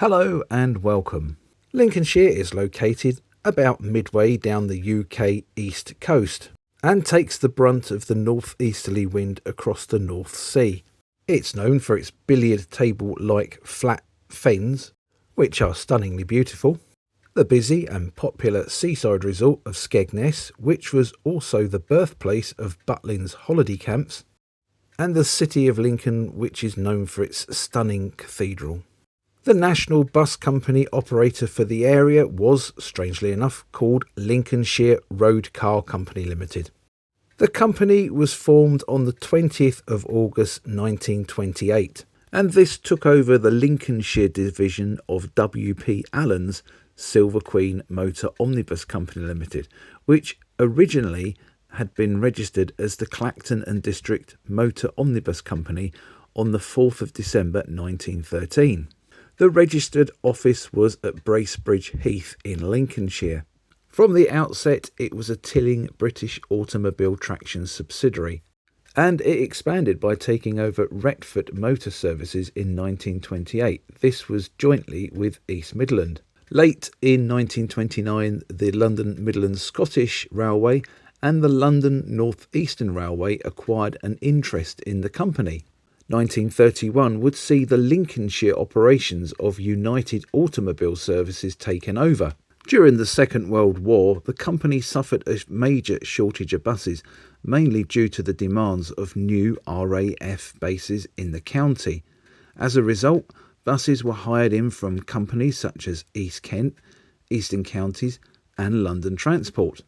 Hello and welcome. Lincolnshire is located about midway down the UK east coast and takes the brunt of the northeasterly wind across the North Sea. It's known for its billiard table-like flat fens, which are stunningly beautiful, the busy and popular seaside resort of Skegness, which was also the birthplace of Butlins holiday camps, and the city of Lincoln, which is known for its stunning cathedral. The national bus company operator for the area was, strangely enough, called Lincolnshire Road Car Company Limited. The company was formed on the 20th of August 1928, and this took over the Lincolnshire division of W.P. Allen's Silver Queen Motor Omnibus Company Limited, which originally had been registered as the Clacton and District Motor Omnibus Company on the 4th of December 1913. The registered office was at Bracebridge Heath in Lincolnshire. From the outset, it was a Tilling British Automobile Traction subsidiary, and it expanded by taking over Retford Motor Services in 1928. This was jointly with East Midland. Late in 1929, the London Midland Scottish Railway and the London North Eastern Railway acquired an interest in the company. 1931 would see the Lincolnshire operations of United Automobile Services taken over. During the Second World War, the company suffered a major shortage of buses, mainly due to the demands of new RAF bases in the county. As a result, buses were hired in from companies such as East Kent, Eastern Counties and London Transport.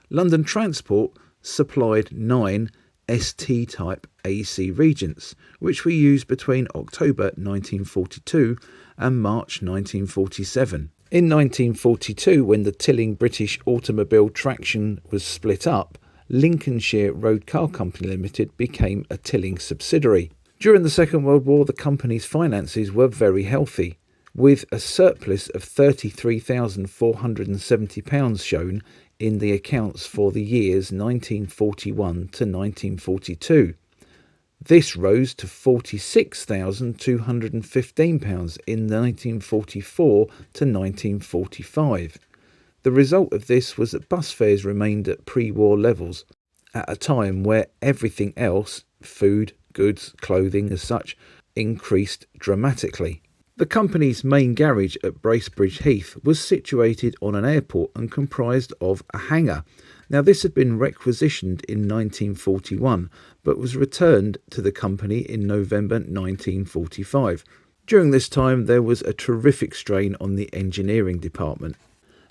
London Transport supplied 9 ST-type AC Regents, which were used between October 1942 and March 1947. In 1942, when the Tilling British Automobile Traction was split up, Lincolnshire Road Car Company Limited became a Tilling subsidiary. During the Second World War, the company's finances were very healthy, with a surplus of £33,470 shown in the accounts for the years 1941 to 1942. This rose to £46,215 in 1944 to 1945. The result of this was that bus fares remained at pre-war levels, at a time where everything else, food, goods, clothing as such, increased dramatically. The company's main garage at Bracebridge Heath was situated on an airport and comprised of a hangar. Now, this had been requisitioned in 1941, but was returned to the company in November 1945. During this time, there was a terrific strain on the engineering department.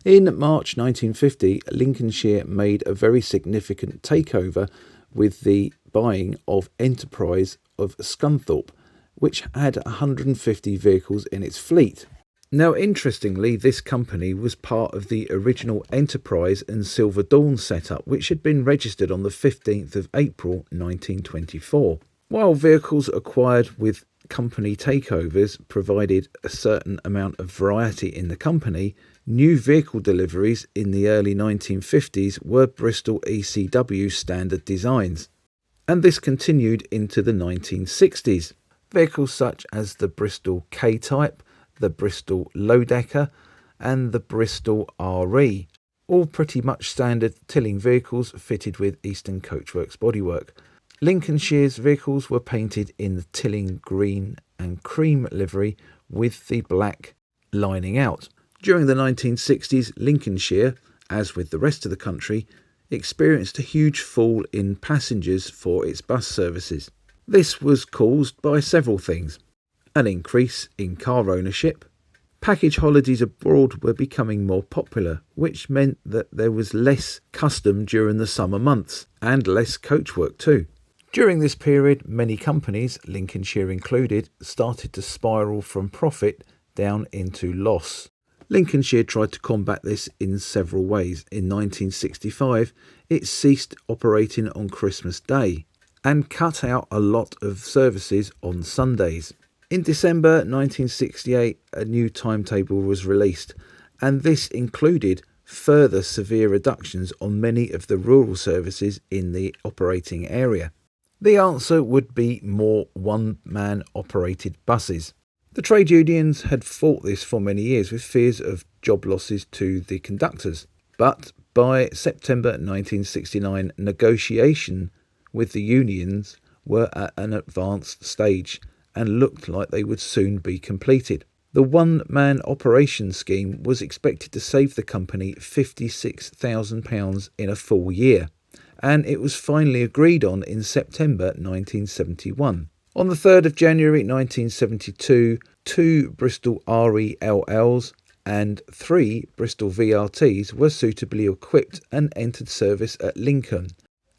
In March 1950, Lincolnshire made a very significant takeover with the buying of Enterprise of Scunthorpe, which had 150 vehicles in its fleet. Now, interestingly, this company was part of the original Enterprise and Silver Dawn setup, which had been registered on the 15th of April 1924. While vehicles acquired with company takeovers provided a certain amount of variety in the company, new vehicle deliveries in the early 1950s were Bristol ECW standard designs, and this continued into the 1960s. Vehicles such as the Bristol K-Type, the Bristol Low-Decker and the Bristol RE, all pretty much standard Tilling vehicles fitted with Eastern Coachworks bodywork. Lincolnshire's vehicles were painted in the Tilling green and cream livery with the black lining out. During the 1960s, Lincolnshire, as with the rest of the country, experienced a huge fall in passengers for its bus services. This was caused by several things: an increase in car ownership. Package holidays abroad were becoming more popular, which meant that there was less custom during the summer months and less coachwork too. During this period, many companies, Lincolnshire included, started to spiral from profit down into loss. Lincolnshire tried to combat this in several ways. In 1965, it ceased operating on Christmas Day and cut out a lot of services on Sundays. In December 1968, a new timetable was released, and this included further severe reductions on many of the rural services in the operating area. The answer would be more one-man operated buses. The trade unions had fought this for many years with fears of job losses to the conductors, but by September 1969, negotiation with the unions were at an advanced stage and looked like they would soon be completed. The one-man operation scheme was expected to save the company £56,000 in a full year, and it was finally agreed on in September 1971. On the 3rd of January 1972, 2 Bristol RELLs and 3 Bristol VRTs were suitably equipped and entered service at Lincoln,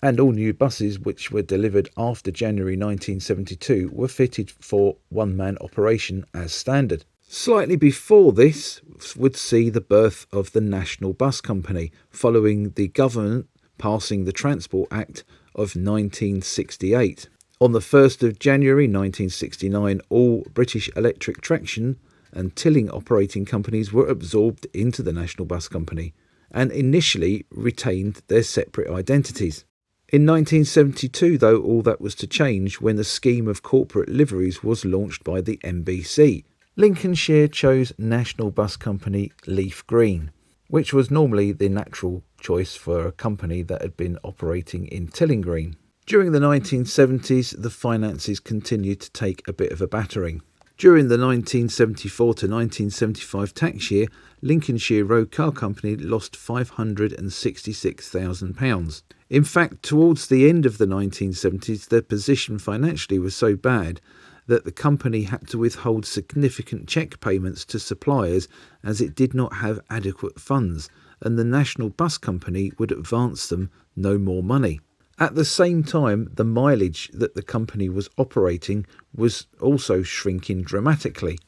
and all new buses which were delivered after January 1972 were fitted for one-man operation as standard. Slightly before this would see the birth of the National Bus Company, following the government passing the Transport Act of 1968. On the 1st of January 1969, all British Electric Traction and Tilling operating companies were absorbed into the National Bus Company and initially retained their separate identities. In 1972, though, all that was to change when the scheme of corporate liveries was launched by the NBC. Lincolnshire chose National Bus Company Leaf Green, which was normally the natural choice for a company that had been operating in Tilling Green. During the 1970s, the finances continued to take a bit of a battering. During the 1974 to 1975 tax year, Lincolnshire Road Car Company lost £566,000. In fact, towards the end of the 1970s, their position financially was so bad that the company had to withhold significant cheque payments to suppliers as it did not have adequate funds, and the National Bus Company would advance them no more money. At the same time, the mileage that the company was operating was also shrinking dramatically.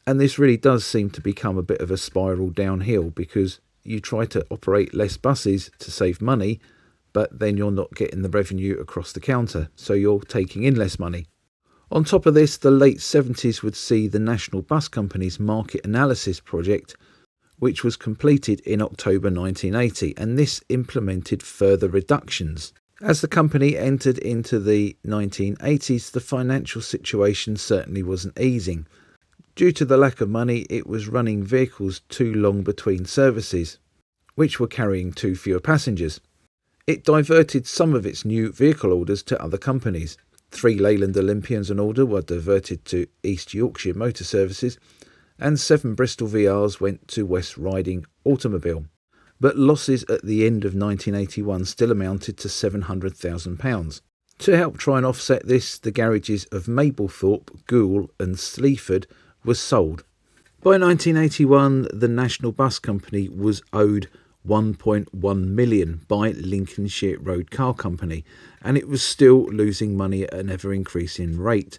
And this really does seem to become a bit of a spiral downhill, because you try to operate less buses to save money, but then you're not getting the revenue across the counter, so you're taking in less money. On top of this, the late 70s would see the National Bus Company's market analysis project, which was completed in October 1980, and this implemented further reductions. As the company entered into the 1980s, the financial situation certainly wasn't easing. Due to the lack of money, it was running vehicles too long between services, which were carrying too fewer passengers. It diverted some of its new vehicle orders to other companies. 3 Leyland Olympians an order were diverted to East Yorkshire Motor Services, and 7 Bristol VRs went to West Riding Automobile. But losses at the end of 1981 still amounted to £700,000. To help try and offset this, the garages of Mablethorpe, Goole and Sleaford were sold. By 1981, the National Bus Company was owed £1.1 million by Lincolnshire Road Car Company, and it was still losing money at an ever-increasing rate.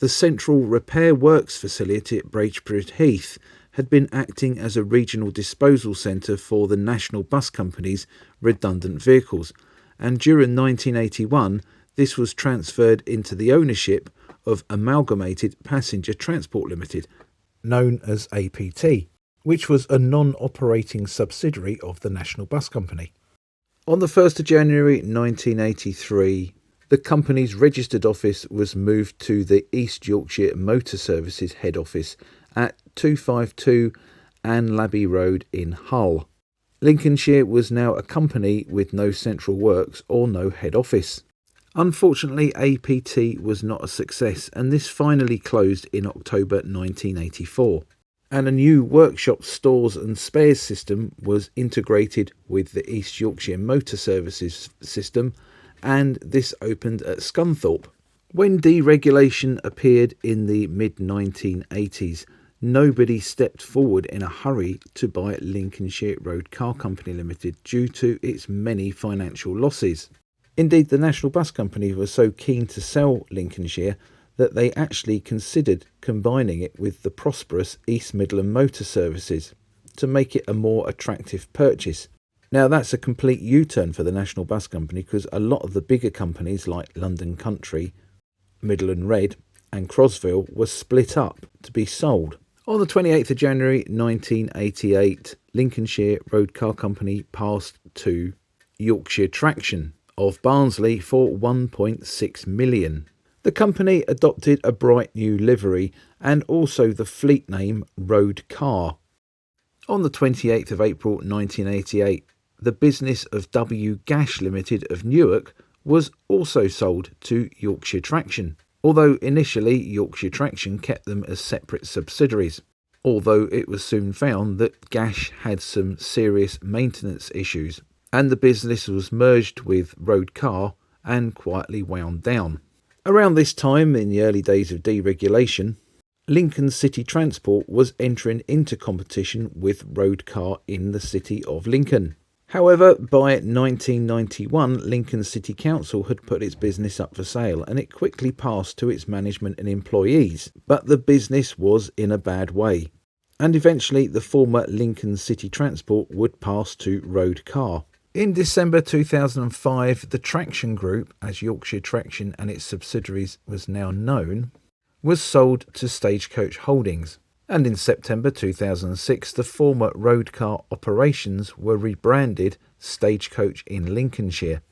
The Central Repair Works facility at Bracebridge Heath had been acting as a regional disposal centre for the National Bus Company's redundant vehicles, and during 1981 this was transferred into the ownership of Amalgamated Passenger Transport Limited, known as APT, which was a non-operating subsidiary of the National Bus Company. On the 1st of January 1983, the company's registered office was moved to the East Yorkshire Motor Services head office at 252 Anne Abbey Road in Hull. Lincolnshire was now a company with no central works or no head office. Unfortunately, APT was not a success, and this finally closed in October 1984. And a new workshop stores and spares system was integrated with the East Yorkshire Motor Services system, and this opened at Scunthorpe. When deregulation appeared in the mid-1980s, nobody stepped forward in a hurry to buy Lincolnshire Road Car Company Limited due to its many financial losses. Indeed, the National Bus Company was so keen to sell Lincolnshire that they actually considered combining it with the prosperous East Midland Motor Services to make it a more attractive purchase. Now, that's a complete U-turn for the National Bus Company, because a lot of the bigger companies like London Country, Midland Red and Crosville were split up to be sold. On the 28th of January 1988, Lincolnshire Road Car Company passed to Yorkshire Traction of Barnsley for £1.6 million. The company adopted a bright new livery and also the fleet name Road Car. On the 28th of April 1988, the business of W. Gash Limited of Newark was also sold to Yorkshire Traction, although initially Yorkshire Traction kept them as separate subsidiaries, although it was soon found that Gash had some serious maintenance issues, and the business was merged with Road Car and quietly wound down. Around this time, in the early days of deregulation, Lincoln City Transport was entering into competition with Road Car in the city of Lincoln. However, by 1991, Lincoln City Council had put its business up for sale and it quickly passed to its management and employees, but the business was in a bad way. And eventually the former Lincoln City Transport would pass to Road Car. In December 2005, the Traction Group, as Yorkshire Traction and its subsidiaries was now known, was sold to Stagecoach Holdings. And in September 2006, the former Road Car operations were rebranded Stagecoach in Lincolnshire.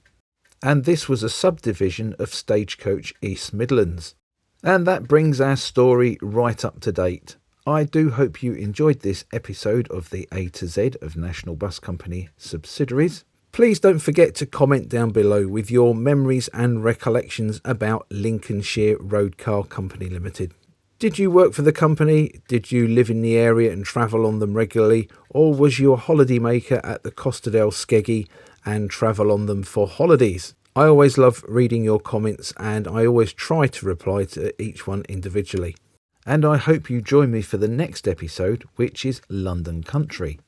And this was a subdivision of Stagecoach East Midlands. And that brings our story right up to date. I do hope you enjoyed this episode of the A to Z of National Bus Company subsidiaries. Please don't forget to comment down below with your memories and recollections about Lincolnshire Road Car Company Limited. Did you work for the company? Did you live in the area and travel on them regularly? Or was you a holiday maker at the Costadale Skeggy and travel on them for holidays? I always love reading your comments and I always try to reply to each one individually. And I hope you join me for the next episode, which is London Country.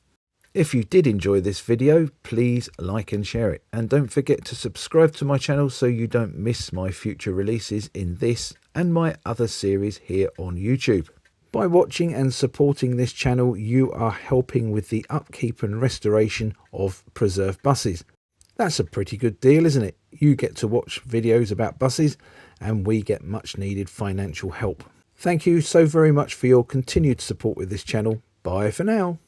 If you did enjoy this video, please like and share it. And don't forget to subscribe to my channel so you don't miss my future releases in this and my other series here on YouTube. By watching and supporting this channel, you are helping with the upkeep and restoration of preserved buses. That's a pretty good deal, isn't it? You get to watch videos about buses and we get much needed financial help. Thank you so very much for your continued support with this channel. Bye for now.